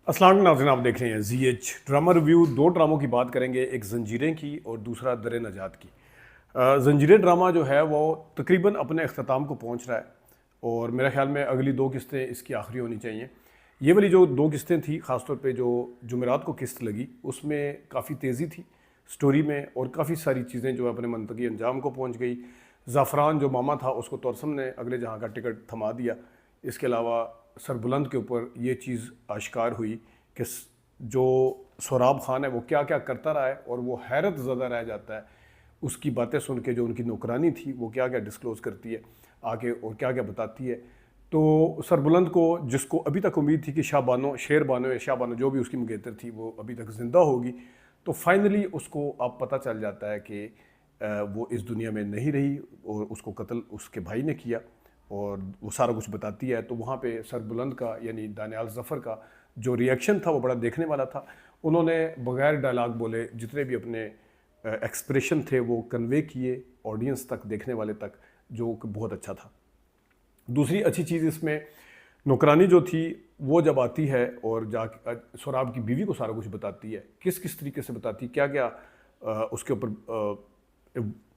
अस्सलाम वालेकुम नाज़रीन, आप देख रहे हैं ZH ड्रामा रिव्यू। दो ड्रामों की बात करेंगे, एक ज़ंजीरें की और दूसरा दर नजात की। ज़ंजीरें ड्रामा जो है वो तकरीबन अपने अख्ताम को पहुंच रहा है और मेरे ख्याल में अगली दो किस्तें इसकी आखिरी होनी चाहिए। ये वाली जो दो किस्तें थी, ख़ासतौर पे जो जुमेरात को किस्त लगी, उसमें काफ़ी तेज़ी थी स्टोरी में और काफ़ी सारी चीज़ें जो अपने मंतकी अंजाम को पहुँच गई। ज़ाफ़रान जो मामा था उसको तोरसम ने अगले जहाँ का टिकट थमा दिया। इसके अलावा सरबुलंद के ऊपर ये चीज़ आश्कार हुई कि जो सोराब खान है वो क्या क्या करता रहा है और वो हैरत ज़दा रह जाता है उसकी बातें सुन के। जो उनकी नौकरानी थी वो क्या क्या डिस्क्लोज़ करती है आके और क्या क्या बताती है। तो सरबुलंद को, जिसको अभी तक उम्मीद थी कि शाह बानो, शेर बानो या शाह बानो जो भी उसकी मुगेतर थी वो अभी तक ज़िंदा होगी, तो फाइनली उसको अब पता चल जाता है कि वो इस दुनिया में नहीं रही और उसको कत्ल उसके भाई ने किया और वो सारा कुछ बताती है। तो वहाँ पे सरबुलंद का यानी दानियाल ज़फ़र का जो रिएक्शन था वो बड़ा देखने वाला था। उन्होंने बगैर डायलॉग बोले जितने भी अपने एक्सप्रेशन थे वो कन्वे किए ऑडियंस तक, देखने वाले तक, जो कि बहुत अच्छा था। दूसरी अच्छी चीज़ इसमें नौकरानी जो थी वो जब आती है और जा सोराब की बीवी को सारा कुछ बताती है, किस किस तरीके से बताती है, क्या क्या उसके ऊपर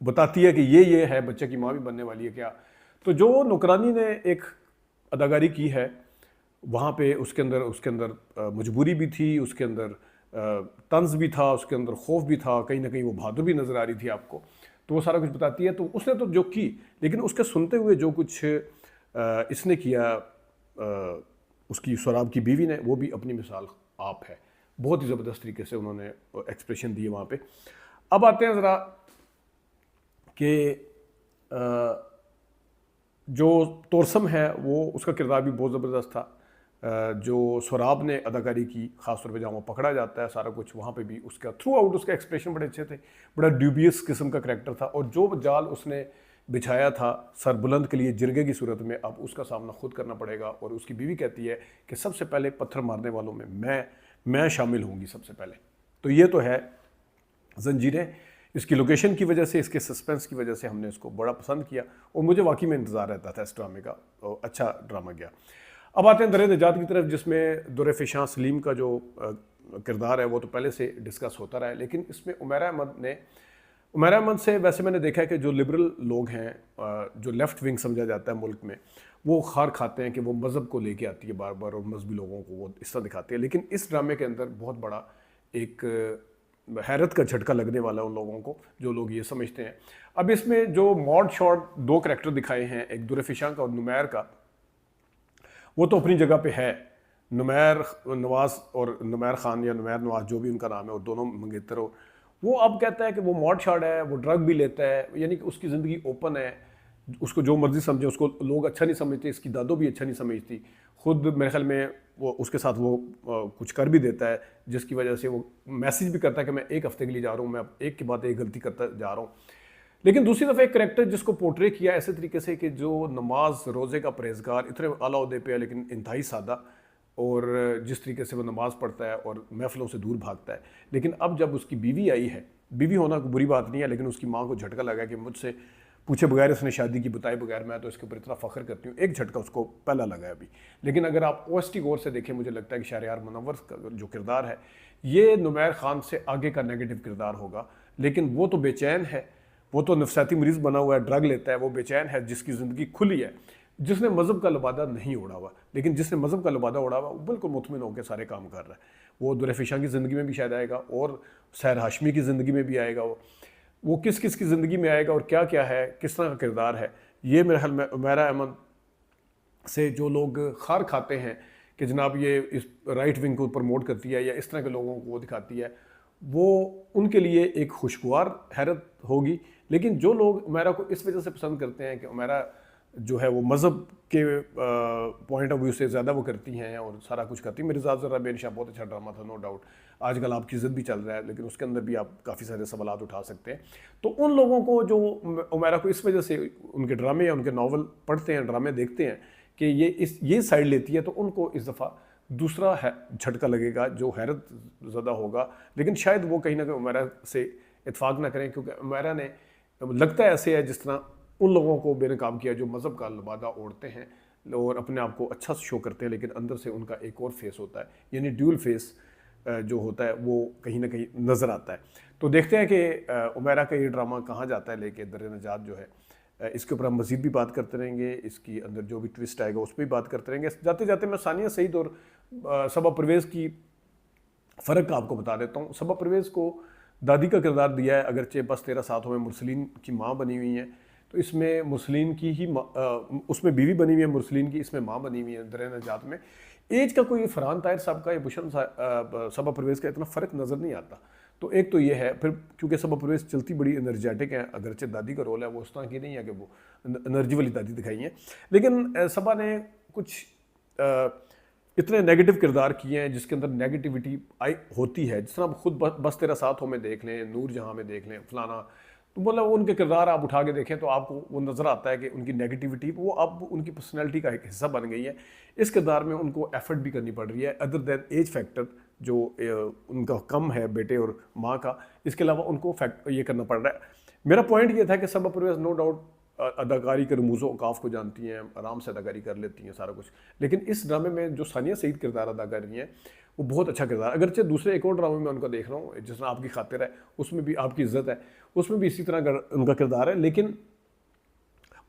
बताती है कि ये है, बच्चे की माँ भी बनने वाली है क्या। तो जो नौकरानी ने एक अदाकारी की है वहाँ पे उसके अंदर मजबूरी भी थी, उसके अंदर तंज भी था, उसके अंदर खौफ भी था, कहीं ना कहीं वो बहादुर भी नज़र आ रही थी आपको। तो वो सारा कुछ बताती है। तो उसने तो जो की, लेकिन उसके सुनते हुए जो कुछ इसने किया उसकी सोराब की बीवी ने, वो भी अपनी मिसाल आप है। बहुत ही ज़बरदस्त तरीके से उन्होंने एक्सप्रेशन दिए वहाँ पे। अब आते हैं ज़रा कि जो तोरसम है वो, उसका किरदार भी बहुत ज़बरदस्त था। जो सोराब ने अदाकारी की, ख़ासतौर पे जहाँ वो पकड़ा जाता है, सारा कुछ वहाँ पे भी उसका थ्रू आउट उसका एक्सप्रेशन बड़े अच्छे थे। बड़ा ड्यूबियस किस्म का करैक्टर था और जो जाल उसने बिछाया था सरबुलंद के लिए जिरगे की सूरत में, अब उसका सामना खुद करना पड़ेगा। और उसकी बीवी कहती है कि सबसे पहले पत्थर मारने वालों में मैं शामिल होंगी सबसे पहले। तो ये तो है ज़ंजीरें। इसकी लोकेशन की वजह से, इसके सस्पेंस की वजह से हमने इसको बड़ा पसंद किया और मुझे वाकई में इंतज़ार रहता था इस ड्रामे का, और अच्छा ड्रामा गया। अब आते हैं दर निजात की तरफ, जिसमें दुरफ़िशां सलीम का जो किरदार है वो तो पहले से डिस्कस होता रहा है, लेकिन इसमें उमैरा अहमद से वैसे मैंने देखा है कि जो लिबरल लोग हैं, जो लेफ़्ट विंग समझा जाता है मुल्क में, वो खार खाते हैं कि वो मज़हब को लेके आती है बार बार और मजहबी लोगों को वो इस तरह दिखाते हैं। लेकिन इस ड्रामे के अंदर बहुत बड़ा एक हैरत का झटका लगने वाला है उन लोगों को जो लोग ये समझते हैं। अब इसमें जो मॉड शॉट दो करैक्टर दिखाए हैं, एक दुरफ़िशां का और नुमैर का, वो तो अपनी जगह पे है। नुमैर नवाज़ और नुमैर ख़ान या नुमैर नवाज़ जो भी उनका नाम है, और दोनों मंगेतर हो, वो अब कहता है कि वो मॉड शॉट है, वो ड्रग भी लेता है, यानी कि उसकी ज़िंदगी ओपन है, उसको जो मर्जी समझे, उसको लोग अच्छा नहीं समझते, इसकी दादो भी अच्छा नहीं समझती। खुद मेरे ख्याल में वो उसके साथ वो कुछ कर भी देता है, जिसकी वजह से वो मैसेज भी करता है कि मैं एक हफ्ते के लिए जा रहा हूँ, मैं एक के बाद एक गलती करता जा रहा हूँ। लेकिन दूसरी तरफ एक करेक्टर जिसको पोर्ट्रे किया ऐसे तरीके से कि जो नमाज रोज़े का परहेजगार, इतने आला ओहदे पे है लेकिन इंतहाई सादा, और जिस तरीके से वो नमाज़ पढ़ता है और महफिलों से दूर भागता है। लेकिन अब जब उसकी बीवी आई है, बीवी होना कोई बुरी बात नहीं है, लेकिन उसकी माँ को झटका लगा कि मुझसे पूछे बगैर इसने शादी की, बताए बगैर, मैं तो इसके ऊपर इतना फ़ख्र करती हूँ। एक झटका उसको पहला लगा है अभी। लेकिन अगर आप ओएसटी गौर से देखें, मुझे लगता है कि शहरयार मुनव्वर का जो किरदार है, ये नुमैर ख़ान से आगे का नेगेटिव किरदार होगा। लेकिन वो तो बेचैन है, वो तो नफसियाती मरीज़ बना हुआ है, ड्रग लेता है, वो बेचैन है, जिसकी ज़िंदगी खुली है, जिसने मज़हब का लबादा नहीं उड़ा हुआ। लेकिन जिसने मज़हब का लबादा उड़ा हुआ वो बिल्कुल मुतमिन होकर सारे काम कर रहा है। वो दुरफ़िशां की ज़िंदगी में भी शायद आएगा और सैर हाशमी की ज़िंदगी में भी आएगा। वो किस किस की ज़िंदगी में आएगा और क्या क्या है, किस तरह का किरदार है, ये मेरे ख्याल में उमैरा अहमद से जो लोग खार खाते हैं कि जनाब ये इस राइट विंग को प्रमोट करती है या इस तरह के लोगों को वो दिखाती है, वो उनके लिए एक खुशगवार हैरत होगी। लेकिन जो लोग उमैरा को इस वजह से पसंद करते हैं कि उमैरा जो है वो मज़हब के पॉइंट ऑफ व्यू से ज़्यादा वो करती हैं और सारा कुछ करती हैं। मिर्ज़ा ज़रा बेनिशा बहुत अच्छा ड्रामा था, नो डाउट। आजकल आपकी ज़िद भी चल रहा है, लेकिन उसके अंदर भी आप काफ़ी सारे सवालात उठा सकते हैं। तो उन लोगों को जो उमैरा को इस वजह से उनके ड्रामे या उनके नावल पढ़ते हैं, ड्रामे देखते हैं कि ये साइड लेती है, तो उनको इस दफ़ा दूसरा है झटका लगेगा जो हैरत ज़दा होगा। लेकिन शायद वो कहीं ना कहीं उमैरा से इत्फाक ना करें, क्योंकि उमैरा ने लगता है ऐसे है जिस तरह उन लोगों को बेनकाब किया जो मज़हब का लबादा ओढ़ते हैं, और अपने आप को अच्छा शो करते हैं, लेकिन अंदर से उनका एक और फेस होता है, यानी ड्यूल फेस जो होता है वो कहीं ना कहीं नज़र आता है। तो देखते हैं कि उमैरा का ये ड्रामा कहाँ जाता है लेके, दर नजात जो है। इसके ऊपर हम मज़ीद भी बात करते रहेंगे, इसकी अंदर जो भी ट्विस्ट आएगा उस पर भी बात करते रहेंगे। जाते जाते मैं सानिया सईद और सबा परवेज़ की फ़र्क आपको बता देता हूँ। सबा परवेज़ को दादी का किरदार दिया है, अगरचे बस तेरा साथ में मुरसलीन की माँ बनी हुई है, तो इसमें मुरसलीन की ही उसमें बीवी बनी हुई है मुरसलीन की, इसमें माँ बनी हुई है दर नजात में। एज का कोई फरहान ताहिर साहब का या बुशरन सबा परवेज़ का इतना फ़र्क नज़र नहीं आता। तो एक तो ये है, फिर क्योंकि सबा परवेज़ चलती बड़ी एनर्जेटिक है, अगरचे दादी का रोल है वो उस तरह की नहीं है कि वो एनर्जी वाली दादी दिखाई है, लेकिन सबा ने कुछ इतने नेगेटिव किरदार किए हैं जिसके अंदर नेगेटिविटी आई होती है। जिस तरह आप खुद बस तेरा साथ हो में देख लें, नूर जहाँ में देख लें, फलाना, तो मतलब उनके किरदार आप उठा के देखें तो आपको वो नज़र आता है कि उनकी नेगेटिविटी वो अब उनकी पर्सनैलिटी का एक हिस्सा बन गई है। इस किरदार में उनको एफर्ट भी करनी पड़ रही है, अदर दैन एज फैक्टर जो उनका कम है बेटे और माँ का, इसके अलावा उनको ये करना पड़ रहा है। मेरा पॉइंट ये था कि सबा परवेज़ नो डाउट अदाकारी के रमूज़ औकाफ को जानती हैं, आराम से अदाकारी कर लेती हैं सारा कुछ, लेकिन इस ड्रामे में जो सानिया सईद किरदार अदा कर रही हैं वो बहुत अच्छा किरदार, अगरचे दूसरे एक और ड्रामे में उनका देख रहा हूँ जिसमें आपकी खातिर है, उसमें भी आपकी इज्जत है, उसमें भी इसी तरह का उनका किरदार है। लेकिन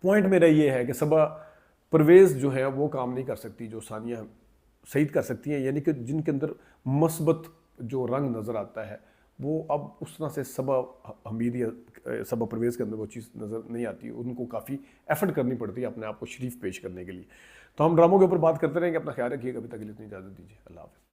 पॉइंट मेरा ये है कि सबा परवेज़ जो है वो काम नहीं कर सकती जो सानिया सईद कर सकती हैं, यानी कि जिनके अंदर मस्बत जो रंग नज़र आता है वो अब उस तरह से सबा हमीद या सबा परवेज़ के अंदर वो चीज़ नज़र नहीं आती। उनको काफ़ी एफर्ट करनी पड़ती है अपने आप को शरीफ पेश करने के लिए। तो हम ड्रामों के ऊपर बात करते रहेंगे। अपना ख्याल रखिएगा, अभी तक के लिए इतनी इजाज़त दीजिए। अल्लाह हाफ़िज़।